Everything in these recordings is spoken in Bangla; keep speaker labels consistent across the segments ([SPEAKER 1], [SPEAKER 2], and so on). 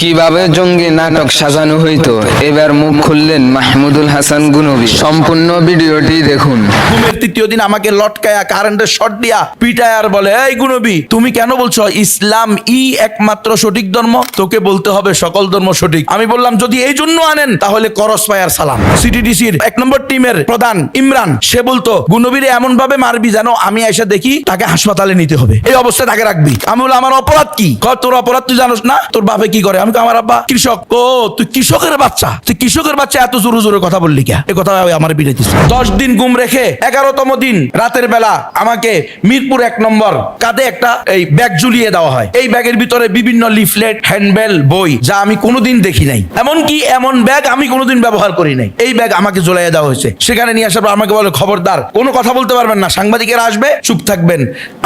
[SPEAKER 1] কিভাবে জঙ্গি নাটক সাজানো হইতো এবার মুখ খুললেন মাহমুদুল হাসান গুনবী। সম্পূর্ণ ভিডিওটি দেখুন।
[SPEAKER 2] ঘুমের তৃতীয় দিন আমাকে লটকায়া কারেন্টের শর্ট দিয়া পিটায় আর বলে, এই গুনবী, তুমি কেন বলছো ইসলাম একমাত্র সঠিক ধর্ম? তোকে বলতে হবে সকল ধর্ম সঠিক। আমি বললাম, যদি এই জন্য আনেন তাহলে করস পায়ার সালাম। সিটিডিসির 1 নম্বর টিমের প্রধান ইমরান, সে বলতো গুনবীরে এমন ভাবে মারবি যেন আমি এসে দেখি তাকে হাসপাতালে নিতে হবে, এই অবস্থায় তাকে রাখবি। আমি বললাম, আমার অপরাধ কি? তোর অপরাধ তুই জানোস না? তোর বাপে কি করে? আমি তো, আমার আব্বা কৃষক। ও, তুই কৃষকের বাচ্চা, তুই কৃষকের বাচ্চা এত জোরে জোরে কথা বললি কে? এই কথা আমার বিড়াইতেছে। 10 দিন গুম রেখে 11তম দিন রাতের বেলা আমাকে মিরপুর 1 নম্বর কাঁধে একটা এই ব্যাগ ঝুলিয়ে দেওয়া হয়। এই ব্যাগের ভিতরে বিভিন্ন লিফলেট, হ্যান্ডবেল, বই, যা আমি কোনোদিন দেখি নাই। এমনকি এমন ব্যাগ আমি কোনোদিন ব্যবহার করি নাই। এই ব্যাগ আমাকে ঝুলাইয়া দেওয়া হয়েছে। সেখানে নিয়ে আসার পর আমাকে বলে, খবরদার, কোনো কথা বলতে পারবেন না, সাংবাদিকেরা আসবে, চুপ থাকবেন।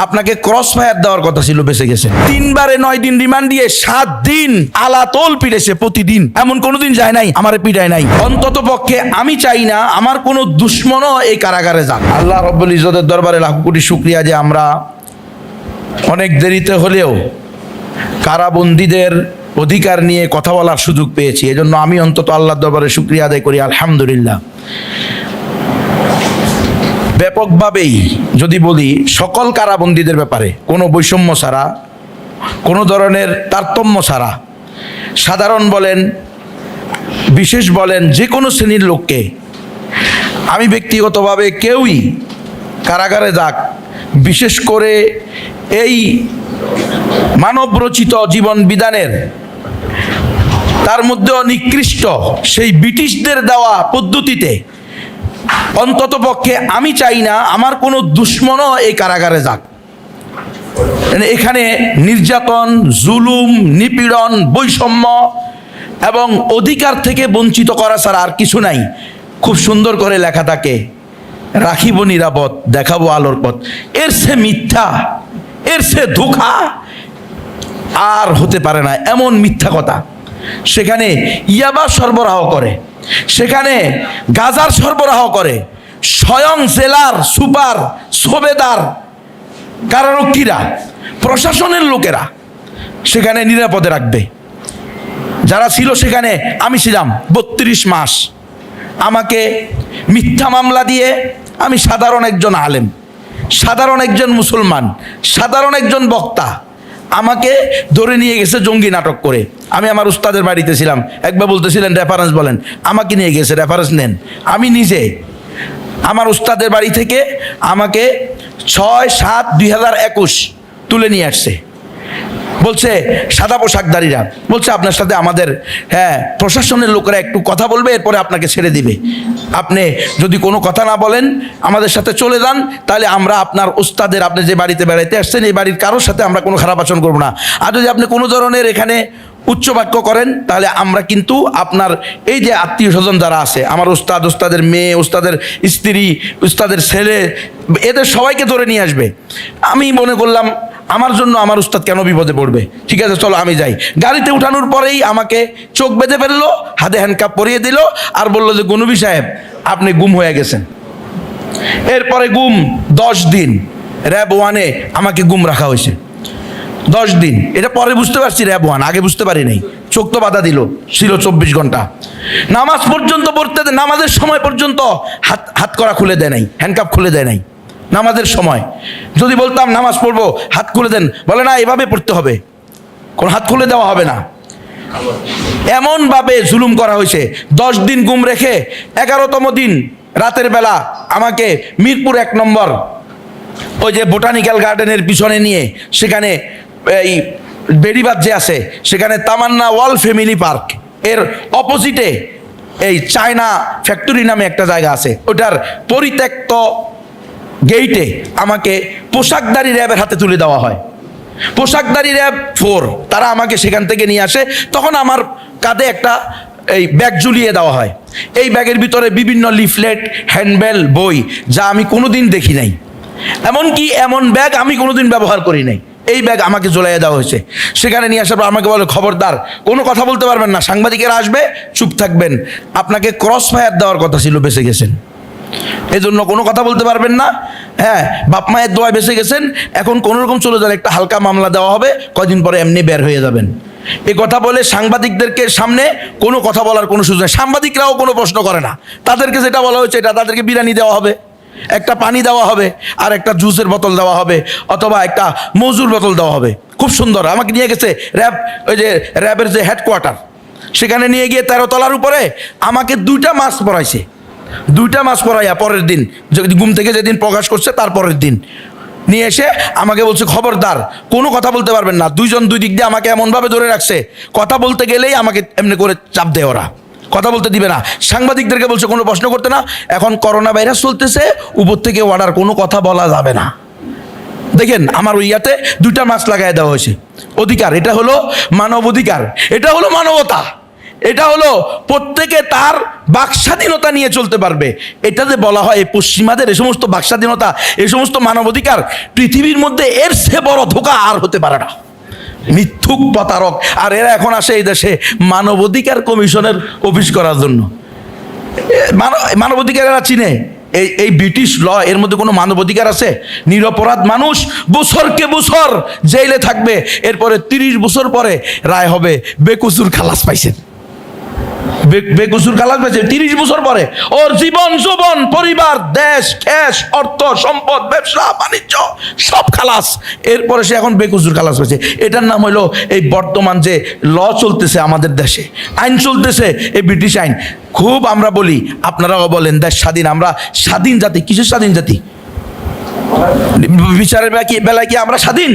[SPEAKER 2] আপনাকে ক্রস ফায়ার দেওয়ার কথা ছিল, বেঁচে গেছে। 3 বারে 9 দিন রিমান্ড দিয়ে 7 দিন আলাতল পিটেছে প্রতিদিন। এমন কোনোদিন যায় নাই আমারে পিটায় নাই। অন্তত পক্ষে আমি চাই না আমার কোনো দুশ্মনও এই কারাগারে যাক। আল্লাহ রব্বুল ইজ্জতের দরবারে লাখ কোটি শুকরিয়া যে আমরা অনেক দেরিতে হলেও কারাবন্দীদের অধিকার নিয়ে কথা বলার সুযোগ পেয়েছি। এজন্য আমি অন্তত আল্লাহর দরবারে শুকরিয়া আদায় করি, আলহামদুলিল্লাহ। ব্যাপকভাবেই যদি বলি, সকল কারাবন্দীদের ব্যাপারে কোনো বৈষম্য ছাড়া, কোনো ধরনের তারতম্য ছাড়া, সাধারণ বলেন, বিশেষ বলেন, যে কোনো শ্রেণীর লোককে আমি ব্যক্তিগতভাবে কেউই কারাগারে যাক, বিশেষ করে এই মানবরচিত জীবন বিধানের তার মধ্যেও নিকৃষ্ট সেই ব্রিটিশদের দেওয়া পদ্ধতিতে অন্তত পক্ষে আমি চাই না আমার কোনো দুশ্মনও এই কারাগারে যাক। এখানে নির্যাতন, জুলুম, নিপীড়ন, বৈষম্য এবং অধিকার থেকে বঞ্চিত করা ছাড়া আর কিছু নাই। খুব সুন্দর করে লেখা থাকে, রাখিব নিরাপদ, দেখাবো আলোর পথ। এর সে মিথ্যা, এর সে ধোঁকা আর হতে পারে না। এমন মিথ্যা কথা। সেখানে ইয়াবা সরবরাহ করে, সেখানে গাজার সরবরাহ করে স্বয়ং জেলার সুপার, সুবেদার, কারারক্ষীরা, প্রশাসনের লোকেরা সেখানে নিরাপদে রাখবে। যারা ছিল সেখানে, আমি ছিলাম 32 মাস। আমাকে মিথ্যা মামলা দিয়ে, আমি সাধারণ একজন আলেম, সাধারণ একজন মুসলমান, সাধারণ একজন বক্তা, আমাকে ধরে নিয়ে গেছে জঙ্গি নাটক করে। আমি আমার উস্তাদের বাড়িতে ছিলাম, একবার বলতেছিলেন রেফারেন্স বলেন, আমাকে নিয়ে গেছে, রেফারেন্স নেন। আমি নিজে আমার উস্তাদের বাড়ি থেকে আমাকে 6/7/2021 তুলে নিয়ে আসছে। বলছে সাদা পোশাকধারীরা, বলছে আপনার সাথে আমাদের প্রশাসনের লোকেরা একটু কথা বলবে, এরপরে আপনাকে ছেড়ে দিবে। আপনি যদি কোনো কথা না বলেন, আমাদের সাথে চলে যান, তাহলে আমরা আপনার উস্তাদের, আপনি যে বাড়িতে বেড়াইতে আসছেন, এই বাড়ির কারোর সাথে আমরা কোনো খারাপ আচরণ করবো না। আর যদি আপনি কোনো ধরনের এখানে উচ্চ বাক্য করেন, তাহলে আমরা কিন্তু আপনার এই যে আত্মীয় স্বজন যারা আছে, আমার উস্তাদ, উস্তাদের মেয়ে, উস্তাদের স্ত্রী, উস্তাদের ছেলে, এদের সবাইকে ধরে নিয়ে আসবে। আমি মনে করলাম আমার জন্য আমার উস্তাদ কেন বিপদে পড়বে, ঠিক আছে চলো আমি যাই। গাড়িতে উঠানোর পরেই আমাকে চোখ বেঁধে ফেললো, হাতে হ্যান্ডকাপ পরিয়ে দিল, আর বললো যে গুনবী সাহেব আপনি গুম হয়ে গেছেন। এরপরে গুম 10 দিন র্যাব 1-এ আমাকে গুম রাখা হয়েছে 10 দিন। এটা পরে বুঝতে পারছি র্যাব 1, আগে বুঝতে পারি নাই। চোখ তো বাধা দিল, ছিল 24 ঘন্টা। নামাজ পর্যন্ত পড়তে, নামাজের সময় পর্যন্ত হাত করা খুলে দেয় নাই, হ্যান্ডকাপ খুলে দেয় নাই। নামাজের সময় যদি বলতাম নামাজ পড়বো, হাত খুলে দেন, বলে না এভাবে পড়তে হবে, কোন হাত খুলে দেওয়া হবে না। এমন ভাবে জুলুম করা হয়েছে। 10 দিন গুম রেখে 11তম দিন রাতের বেলা আমাকে মিরপুর 1 নম্বর ওই যে বোটানিক্যাল গার্ডেনের পিছনে নিয়ে, সেখানে এই বেড়িবাঁধ যে আছে, সেখানে তামান্না ওয়াল ফ্যামিলি পার্ক এর অপোজিটে এই চায়না ফ্যাক্টরি নামে একটা জায়গা আছে, ওটার পরিত্যক্ত গেইটে আমাকে পোশাকধারী র্যাবের হাতে তুলে দেওয়া হয়। পোশাকধারী র্যাব 4 তারা আমাকে সেখান থেকে নিয়ে আসে। তখন আমার কাঁধে একটা এই ব্যাগ ঝুলিয়ে দেওয়া হয়। এই ব্যাগের ভিতরে বিভিন্ন লিফলেট, হ্যান্ডবেল, বই, যা আমি কোনোদিন দেখি নাই। এমনকি এমন ব্যাগ আমি কোনোদিন ব্যবহার করি নাই। এই ব্যাগ আমাকে ঝুলাইয়া দেওয়া হয়েছে। সেখানে নিয়ে আসার পর আমাকে বলে, খবরদার, কোনো কথা বলতে পারবেন না, সাংবাদিকেরা আসবে, চুপ থাকবেন। আপনাকে ক্রস ফায়ার দেওয়ার কথা ছিল, বেঁচে গেছেন। এজন্য কোনো কথা বলতে পারবেন না। বাপ মায়ের দোয়ায় বেঁচে গেছেন, এখন কোনো রকম চলে যান, একটা হালকা মামলা দেওয়া হবে, কয়দিন পরে এমনি বের হয়ে যাবেন। এ কথা বলে সাংবাদিকদেরকে সামনে কোনো কথা বলার কোনো সুযোগ নেই। সাংবাদিকরাও কোনো প্রশ্ন করে না, তাদেরকে যেটা বলা হয়েছে এটা তাদেরকে বিরিয়ানি দেওয়া হবে, একটা পানি দেওয়া হবে, আর একটা জুসের বোতল দেওয়া হবে, অথবা একটা মজুর বোতল দেওয়া হবে। খুব সুন্দর। আমাকে নিয়ে গেছে র্যাব, ওই যে র্যাবের যে হেডকোয়ার্টার, সেখানে নিয়ে গিয়ে 13 তলার উপরে আমাকে 2টা মাস পড়াইছে। 2টা মাস পড়াইয়া পরের দিন ঘুম থেকে যেদিন প্রকাশ করছে তার পরের দিন নিয়ে এসে আমাকে বলছে, খবরদার কোনো কথা বলতে পারবেন না। 2 জন 2 দিক দিয়ে আমাকে এমনভাবে ধরে রাখছে, কথা বলতে গেলেই আমাকে এমনি করে চাপ দেয়, ওরা কথা বলতে দিবে না। সাংবাদিকদেরকে বলছে কোনো প্রশ্ন করতে না, এখন করোনা ভাইরাস চলতেছে, উপর থেকে অর্ডার, কোনো কথা বলা যাবে না। দেখেন আমার ওই ইয়াতে 2টা মাস লাগাই দেওয়া হয়েছে। অধিকার, এটা হলো মানব অধিকার, এটা হলো মানবতা, এটা হলো প্রত্যেকে তার বাকস্বাধীনতা নিয়ে চলতে পারবে। এটা যে বলা হয় পশ্চিমাদের এই সমস্ত বাকস্বাধীনতা, এই সমস্ত মানবাধিকার, পৃথিবীর মধ্যে এর চেয়ে বড় ধোঁকা আর হতে পারে না। মিথ্যুক, প্রতারক, আর এরা এখন আসে এই দেশে মানবাধিকার কমিশনের অফিস করার জন্য। মানবাধিকার এরা চিনে? এই ব্রিটিশ ল, এর মধ্যে কোনো মানবাধিকার আছে? নিরপরাধ মানুষ বছরকে বছর জেলে থাকবে, এরপরে 30 বছর পরে রায় হবে বেকসুর খালাস পাইছেন। বেকসুর খালাস পাইছে 30 বছর পরে। ওর জীবন যৌবন, পরিবার, দেশ, খ্যাস, অর্থ, সম্পদ, ব্যবসা বাণিজ্য সব খালাস, এরপরে সে এখন বেকসুর খালাস পাইছে। এটার নাম হলো এই বর্তমান যে ল চলতেছে আমাদের দেশে, আইন চলতেছে, এই ব্রিটিশ আইন। খুব আমরা বলি, আপনারাও বলেন দেশ স্বাধীন, আমরা স্বাধীন জাতি। কিসের স্বাধীন জাতি? বিচারের বেলায় কি আমরা স্বাধীন?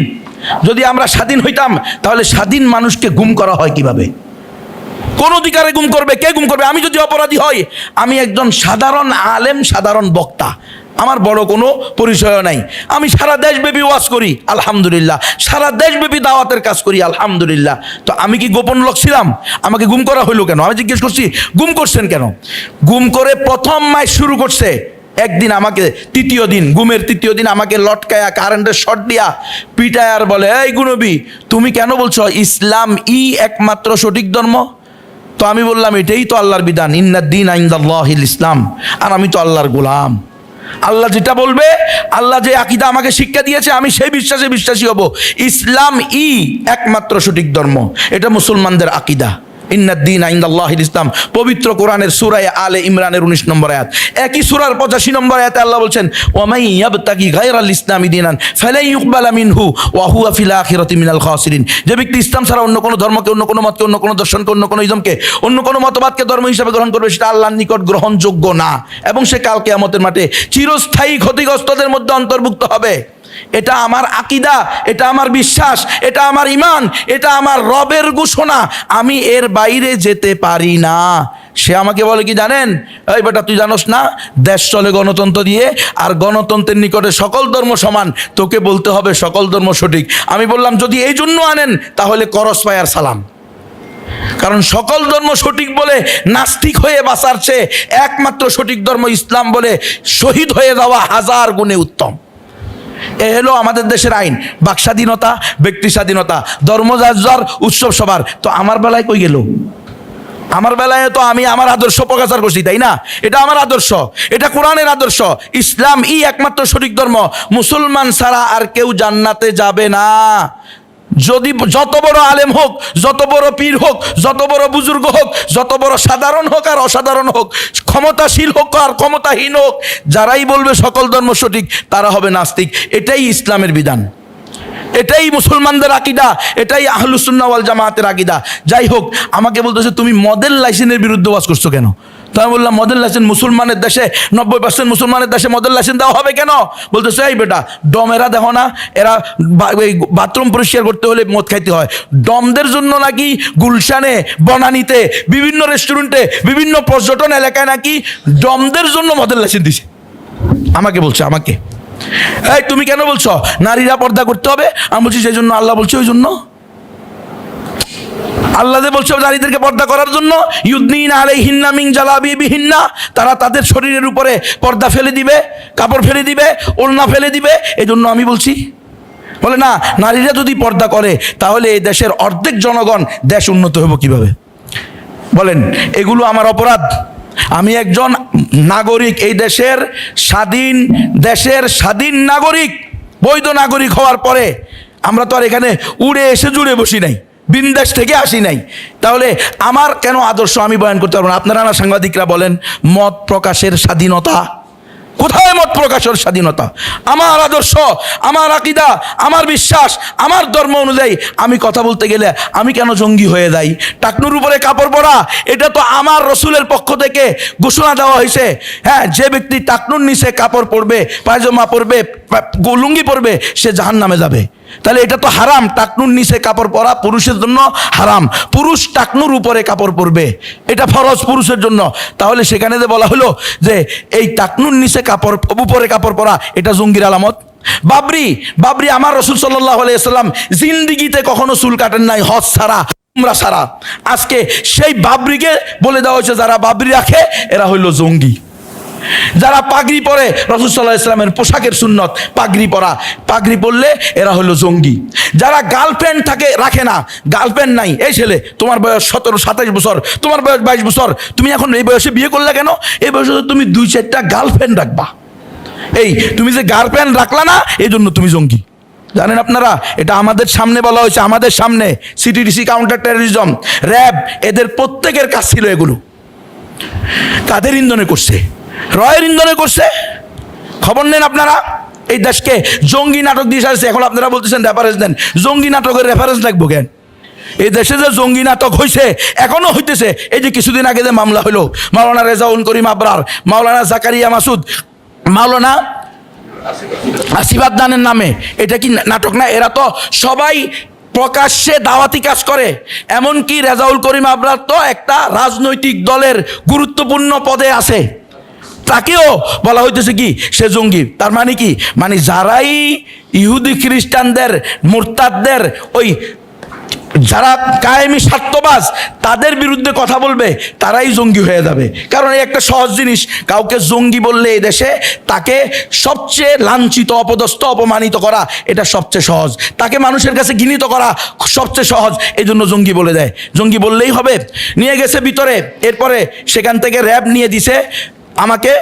[SPEAKER 2] যদি আমরা স্বাধীন হইতাম তাহলে স্বাধীন মানুষকে গুম করা হয় কিভাবে? কোন অধিকারে গুম করবে? কে গুম করবে? আমি যদি অপরাধী হই, আমি একজন সাধারণ আলেম, সাধারণ বক্তা, আমার বড় কোনো পরিচয় নাই, আমি সারা দেশব্যাপী ওয়াজ করি আলহামদুলিল্লাহ, সারা দেশব্যাপী দাওয়াতের কাজ করি আলহামদুলিল্লাহ। তো আমি কি গোপন লোক ছিলাম? আমাকে গুম করা হইলো কেন? আমি জিজ্ঞেস করছি, গুম করছেন কেন? গুম করে প্রথম মাস শুরু করছে একদিন আমাকে, তৃতীয় দিন, গুমের তৃতীয় দিন আমাকে লটকায়া কারেন্টের শর্ট দিয়া পিটায় আর বলে, এই গুনবী, তুমি কেন বলছো ইসলাম একমাত্র সঠিক ধর্ম? তো আমি বললাম, এটাই তো আল্লাহর বিধান, ইন্নাদ-দীন ইনদাল্লাহিল ইসলাম, আর আমি তো আল্লাহর গোলাম। আল্লাহ যেটা বলবে, আল্লাহ যে আকীদা আমাকে শিক্ষা দিয়েছে, আমি সেই বিশ্বাসী হব। ইসলাম একমাত্র সঠিক ধর্ম, এটা মুসলমানদের আকীদা। ইন্নাদ-দীন ইনদাল্লাহিল ইসলাম, পবিত্র কোরআনের সূরা আলে ইমরানের 19 নম্বর আয়াত। একই সূরার 85 নম্বর আয়াতে আল্লাহ বলছেন, ওয়ামাই ইয়াবতাগি গায়রাল ইসলামি দীনান ফালা ইউকবালা মিনহু ওয়া হুয়া ফিল আখিরাতি মিনাল খাসিরিন। যে ব্যক্তি ইসলাম ছাড়া অন্য কোনো ধর্মকে, অন্য কোনো মতকে, অন্য কোনো দর্শনকে, অন্য কোনো ইজমকে, অন্য কোনো মতবাদকে ধর্ম হিসেবে গ্রহণ করবে, সেটা আল্লাহর নিকট গ্রহণযোগ্য না, এবং সে কাল কিয়ামতের মাঠে চিরস্থায়ী ক্ষতিগ্রস্তদের মধ্যে অন্তর্ভুক্ত হবে। এটা আমার আকীদা, এটা আমার বিশ্বাস, এটা আমার ঈমান, এটা আমার রবের ঘোষণা, আমি এর বাইরে যেতে পারি না। সে আমাকে বলে কি জানেন, এই বেটা তুই জানোস না দেশ চলে গণতন্ত্র দিয়ে, আর গণতন্ত্রের নিকটে সকল ধর্ম সমান, তোকে বলতে হবে সকল ধর্ম সঠিক। আমি বললাম, যদি এই জন্য আনেন তাহলে করস পায়ার সালাম, কারণ সকল ধর্ম সঠিক বলে নাস্তিক হয়ে বাঁচার চেয়ে একমাত্র সঠিক ধর্ম ইসলাম বলে শহীদ হয়ে যাওয়া 1000 গুণে উত্তম। এ হলো আমাদের দেশের আইন, বাকস্বাধীনতা, ব্যক্তি স্বাধীনতা, ধর্ম যার, উৎসব সবার। তো আমার বেলায় কই গেল? আমার বেলায় তো আমি আমার আদর্শ প্রকাশ করছি, তাই না? এটা আমার আদর্শ, এটা কোরআনের আদর্শ। ইসলাম একমাত্র সঠিক ধর্ম, মুসলমান ছাড়া আর কেউ জান্নাতে যাবে না। যদি যত বড় আলেম হোক, যত বড় পীর হোক, যত বড় বুজুর্গ হোক, যত বড় সাধারণ হোক আর অসাধারণ হোক, ক্ষমতাশীল হোক আর ক্ষমতাহীন হোক, যারাই বলবে সকল ধর্ম সঠিক, তারা হবে নাস্তিক। এটাই ইসলামের বিধান, এটাই মুসলমানদের আকীদা, এটাই আহলুস সুন্নাহ ওয়াল জামাতের আকীদা। যাই হোক, আমাকে বলতেছে তুমি মডেল লাইসেন্সের বিরুদ্ধে ওয়াজ করছো কেন? তো আমি বললাম, মডেল লাইসেন্স মুসলমানের দেশে, 90% মুসলমানের দেশে মডেল লাইসেন্স দেওয়া হবে কেন? বলতেছে, এই বেটা, ডমেরা দেখো না, এরা বাথরুম পরিষ্কার করতে হলে মদ খাইতে হয়। ডমদের জন্য নাকি গুলশানে, বনানীতে, বিভিন্ন রেস্টুরেন্টে, বিভিন্ন পর্যটন এলাকায় নাকি ডমদের জন্য মডেল লাইসেন্স দিছে। আমাকে বলছে, আমাকে, এই তুমি কেন বলছো নারীরা পর্দা করতে হবে? আমি বলছি, সেই জন্য আল্লাহ বলছে, ওই জন্য আল্লাহ বলছে নারীদেরকে পর্দা করার জন্য, ইউদনিনা আলাইহিন্না মিন জালাবিবিহিন্না, তারা তাদের শরীরের উপরে পর্দা ফেলে দিবে, কাপড় ফেলে দিবে, ওড়না ফেলে দিবে, এই জন্য আমি বলছি। বলে না, নারীরা যদি পর্দা করে তাহলে এই দেশের অর্ধেক জনগণ, দেশ উন্নত হবে কিভাবে? বলেন, এগুলো আমার অপরাধ? আমি একজন নাগরিক, এই দেশের স্বাধীন নাগরিক, বৈধ নাগরিক হওয়ার পরে আমরা তো আর এখানে উড়ে এসে জুড়ে বসি নাই, বিন্দেশ থেকে আসি নাই। তাহলে আমার কেন আদর্শ আমি বয়ান করতে পারবো না? আপনারা না সাংবাদিকরা বলেন মত প্রকাশের স্বাধীনতা, কোথায় মত প্রকাশের স্বাধীনতা? আমার আদর্শ, আমার আকীদা, আমার বিশ্বাস, আমার ধর্ম অনুযায়ী আমি কথা বলতে গেলে আমি কেন জঙ্গি হয়ে যাই? টাকনুর উপরে কাপড় পরা, এটা তো আমার রসুলের পক্ষ থেকে ঘোষণা দেওয়া হয়েছে। হ্যাঁ, যে ব্যক্তি টাকনুর নিচে কাপড় পরবে, পায়জামা পরবে, লুঙ্গি পরবে, সে জাহান্নামে যাবে। তাহলে এটা তো হারাম, টাকনুর নিচে কাপড় পরা পুরুষের জন্য হারাম। পুরুষ টাকনুর উপরে কাপড় পরবে, এটা ফরজ পুরুষের জন্য। তাহলে সেখানে যে বলা হলো যে এই টাকনুর নিচে কাপড়, উপরে কাপড় পরা, এটা জঙ্গির আলামত। বাবরি আমার রসুল সাল্লাল্লাহু আলাইহি ওয়াসাল্লাম জিন্দিগিতে কখনো চুল কাটেন নাই, হজ ছাড়া, উমরা ছাড়া। আজকে সেই বাবরিকে বলে দেওয়া হয়েছে যারা বাবরি রাখে এরা হইল জঙ্গি। যারা পাগড়ি পরে, রাসূল সাল্লাল্লাহু আলাইহি ওয়াসাল্লামের পোশাকের সুন্নত পাগড়ি পরা, পাগড়ি পরলে এরা হলো জঙ্গি। যারা গার্লফ্রেন্ড থাকে, রাখে না, গার্লফ্রেন্ড নাই, এই ছেলে তোমার বয়স 17-27 বছর, তোমার বয়স 22 বছর, তুমি এখন এই বয়সে বিয়ে করলে কেন? এই বয়সে তো তুমি 2-4টা গার্লফ্রেন্ড রাখবা। এই তুমি যে গার্লফ্রেন্ড রাখলা না, এই জন্য তুমি জঙ্গি। জানেন আপনারা, এটা আমাদের সামনে বলা হয়েছে, আমাদের সামনে। সিটিডিসি, কাউন্টার টেরোরিজম, র্যাব, এদের প্রত্যেকের কাজ ছিল এগুলো। কাদের ইন্ধনে করছে? রয়ের ইন্ধনে করছে। খবর নেন আপনারা। এই দেশকে জঙ্গি নাটক দিয়ে সারছে। এখন আপনারা বলতেছেন রেফারেন্স দেন, জঙ্গি নাটকের রেফারেন্স লাগবো কেন? এই দেশে যে জঙ্গি নাটক হয়েছে, এখনো হইতেছে। এই যে কিছুদিন আগে যে মামলা হলো, মাওলানা রেজাউল করিম আবরার, মাওলানা জাকারিয়া মাসুদ, মাওলানা আসিফ আদনানের নামে, এটা কি নাটক না? এরা তো সবাই প্রকাশ্যে দাওয়াতি কাজ করে। এমনকি রেজাউল করিম আবরার তো একটা রাজনৈতিক দলের গুরুত্বপূর্ণ পদে আছে, তাকেও বলা হইতেছে কি সে জঙ্গি। তার মানে কি? মানে যারাই ইহুদি খ্রিস্টানদের, মুরতাদদের, ওই যারা কায়েমি স্বার্থবাজ, তাদের বিরুদ্ধে কথা বলবে, তারাই জঙ্গি হয়ে যাবে। কারণ এই একটা সহজ জিনিস, কাউকে জঙ্গি বললে এই দেশে তাকে সবচেয়ে লাঞ্ছিত, অপদস্থ, অপমানিত করা, এটা সবচেয়ে সহজ। তাকে মানুষের কাছে ঘৃণিত করা সবচেয়ে সহজ, এই জন্য জঙ্গি বলে দেয়। জঙ্গি বললেই হবে। নিয়ে গেছে ভিতরে, এরপরে সেখান থেকে র্যাব নিয়ে দিছে আমাকে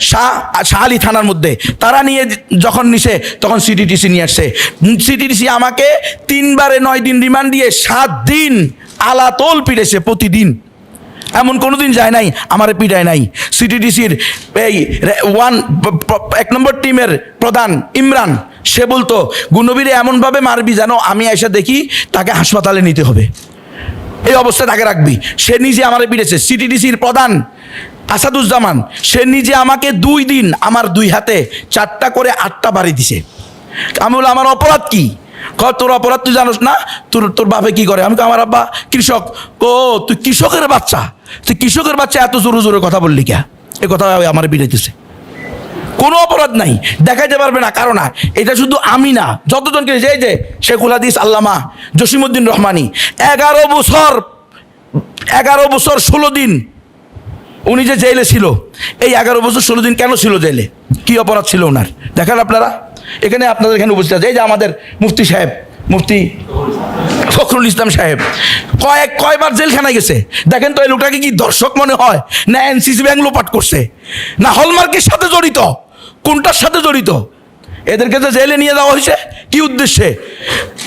[SPEAKER 2] শাহ আলী থানার মধ্যে। তারা নিয়ে যখন নিছে, তখন সিটিডিসি নিয়ে আসছে। সিটিডিসি আমাকে 3বারে 9 দিন রিমান্ড দিয়ে 7 দিন আলাতোল পিটেছে প্রতিদিন। এমন কোনো দিন যায় নাই আমার পিটায় নাই। সিটিডিসির এই 1 নম্বর টিমের প্রধান ইমরান, সে বলতো গুনবীরে এমনভাবে মারবি যেন আমি এসে দেখি তাকে হাসপাতালে নিতে হবে, এই অবস্থা তাকে রাখবি। সে নিজে আমারে পিটেছে। সিটিডিসির প্রধান আসাদুজ্জামান, সে নিজে আমাকে 2 দিন আমার 2 হাতে 4টা করে 8টা বাড়ি দিছে। আমি বললাম আমার অপরাধ কি? তোর অপরাধ তুই জানোস না? তোর বাপে কি করে? আমি আমার আব্বা কৃষক। ও তুই কৃষকের বাচ্চা, তুই কৃষকের বাচ্চা, এত জোরে জোরে কথা বললি কে? এ কথা আমার বিড়াইতেছে। কোনো অপরাধ নাই, দেখাইতে পারবে না। কারণ এটা শুধু আমি না, যতজনকে, এই যে শেখুল হাদিস আল্লামা জসিমউদ্দিন রহমানী, 11 বছর 16 দিন উনি যে জেলে ছিল। এই 11 বছর 16 দিন কেন ছিল জেলে? কি অপরাধ ছিল ওনার? দেখেন আপনারা, এখানে আপনাদের এখানে উপস্থিত আছে এই যে আমাদের মুফতি সাহেব, মুফতি ফখরুল ইসলাম সাহেব, কয়বার জেলখানায় গেছে। দেখেন তো এই লোকটাকে কি দর্শক মনে হয়, না এনসিসি ব্যাংক লোপাট করছে, না হলমার্কের সাথে জড়িত? কোনটার সাথে জড়িত? এদেরকে যে জেলে নিয়ে যাওয়া হয়েছে কি উদ্দেশ্যে?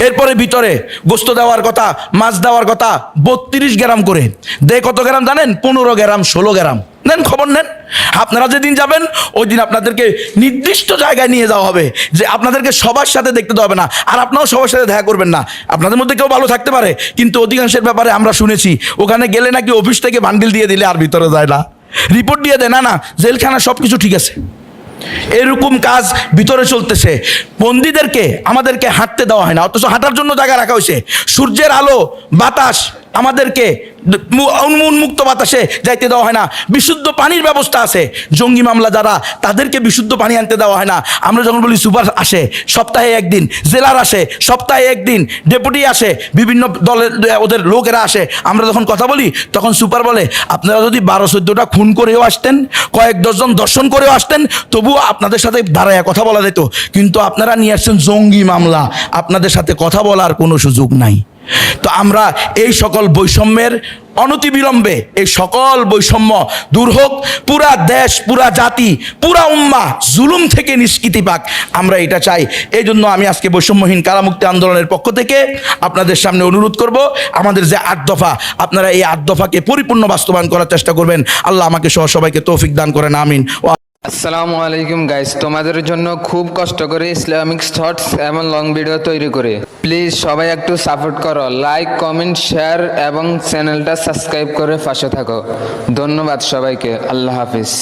[SPEAKER 2] এরপরে ভিতরে গোস্ত দেওয়ার কথা, মাছ দেওয়ার কথা, 32 গ্রাম করে দেয়। কত গ্রাম জানেন? 15 গ্রাম, 16 গ্রাম। নেন, খবর নেন। আপনারা যেদিন যাবেন ওই দিন আপনাদেরকে নির্দিষ্ট জায়গায় নিয়ে যাওয়া হবে, যে আপনাদেরকে সবার সাথে দেখতে দেওয়া হবে না, আর আপনারাও সবার সাথে দেখা করবেন না। আপনাদের মধ্যে কেউ ভালো থাকতে পারে, কিন্তু অধিকাংশের ব্যাপারে আমরা শুনেছি ওখানে গেলে নাকি অফিস থেকে বান্ডিল দিয়ে দিলে আর ভিতরে যায় না, রিপোর্ট দিয়ে দেয়, না জেলখানা সব কিছু ঠিক আছে। এরকম কাজ ভিতরে চলতেছে। বন্দীদেরকে আমাদেরকে হাঁটতে দেওয়া হয় না, অথচ হাঁটার জন্য জায়গা রাখা হয়েছে। সূর্যের আলো, বাতাস আমাদেরকে উন্মুক্ত বাতাসে যাইতে দেওয়া হয় না। বিশুদ্ধ পানির ব্যবস্থা আছে। জঙ্গি মামলা যারা, তাদেরকে বিশুদ্ধ পানি আনতে দেওয়া হয় না। আমরা যখন বলি সুপার আসে সপ্তাহে 1 দিন, জেলার আসে সপ্তাহে 1 দিন, ডেপুটি আসে, বিভিন্ন দলের ওদের লোকেরা আসে, আমরা যখন কথা বলি তখন সুপার বলে আপনারা যদি 12-14টা খুন করেও আসতেন, কয়েক ডজন দর্শন করেও আসতেন, তবুও আপনাদের সাথে দাঁড়ায় কথা বলা যেত। কিন্তু আপনারা নিয়ে আসছেন জঙ্গি মামলা, আপনাদের সাথে কথা বলার কোনো সুযোগ নাই। তো আমরা এই সকল বৈষম্যের অনতিবিলম্বে এই সকল বৈষম্য দূর হোক, পুরা দেশ, পুরা জাতি, পুরা উম্মাহ জুলুম থেকে নিষ্কৃতি পাক, আমরা এটা চাই। এই জন্য আমি আজকে বৈষম্যহীন কারামুক্তি আন্দোলনের পক্ষ থেকে আপনাদের সামনে অনুরোধ করব, আমাদের যে 8 দফা, আপনারা এই 8 দফাকে পরিপূর্ণ বাস্তবায়ন করার চেষ্টা করবেন। আল্লাহ আমাকে সহ সবাইকে তৌফিক দান করেন, আমিন।
[SPEAKER 1] আসসালামু আলাইকুম গাইস, তোমাদের জন্য খুব কষ্ট করে ইসলামিক শর্টস এবং লং ভিডিও তৈরি করে, প্লিজ সবাই একটু সাপোর্ট করো, লাইক, কমেন্ট, শেয়ার এবং চ্যানেলটা সাবস্ক্রাইব করে পাশে থাকো। ধন্যবাদ সবাইকে, আল্লাহ হাফিজ।